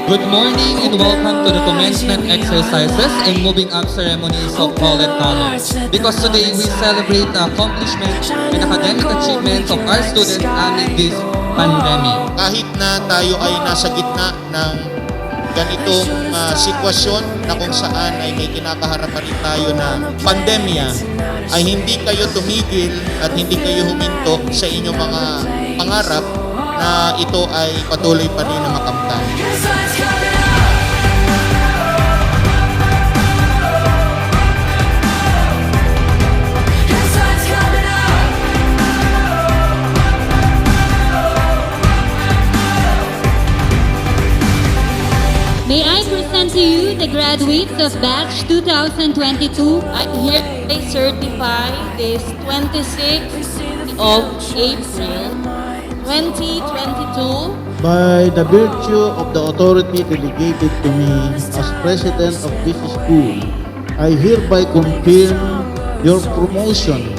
Good morning and welcome to the commencement exercises and moving up ceremonies of Paulette College. Because today we celebrate the accomplishment and academic achievements of our students amid this pandemic. Kahit na tayo ay nasa gitna ng ganitong sitwasyon na kung saan ay may kinakaharap rin tayo na pandemya, ay hindi kayo tumigil at hindi kayo huminto sa inyong mga pangarap na ito ay patuloy pa rin na makamtan. May I present to you the graduates of batch 2022. I'm here to certify this 26th of April 2022. By the virtue of the authority delegated to me as president of this school, I hereby confirm your promotion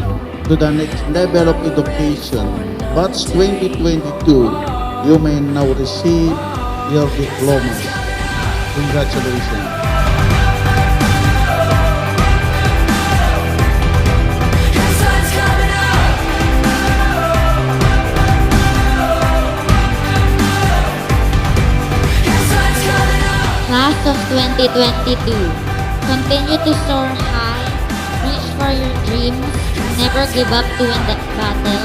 to the next level of education. Batch 2022, you may now receive your diplomas. Congratulations. Class of 2022, continue to soar high, reach for your dreams, never give up to win that battle,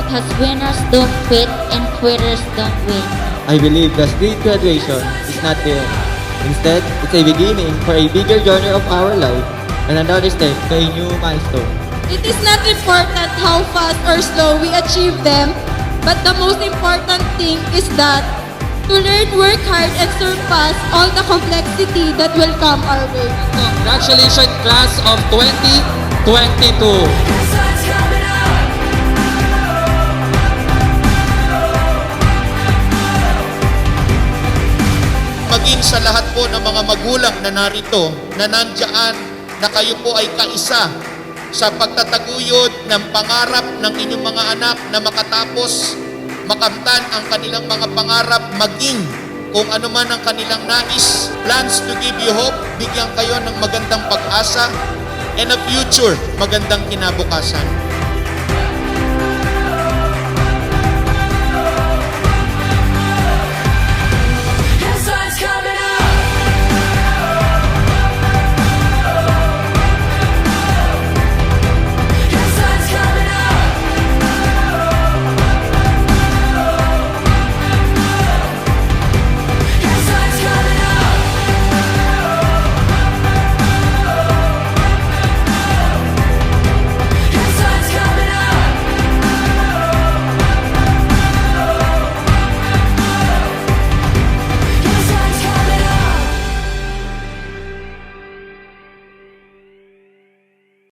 because winners don't quit and quitters don't win. I believe the street graduation is not the end. Instead, it's a beginning for a bigger journey of our life and another step to a new milestone. It is not important how fast or slow we achieve them, but the most important thing is that to learn, work hard, and surpass all the complexity that will come our way. Congratulations, class of 2022. Maging sa lahat po ng mga magulang na narito, na nandiyan, na kayo po ay kaisa sa pagtataguyod ng pangarap ng inyong mga anak na makatapos, makamtan ang kanilang mga pangarap, maging kung ano man ang kanilang nais, plans to give you hope, bigyan kayo ng magandang pag-asa and a future, magandang kinabukasan.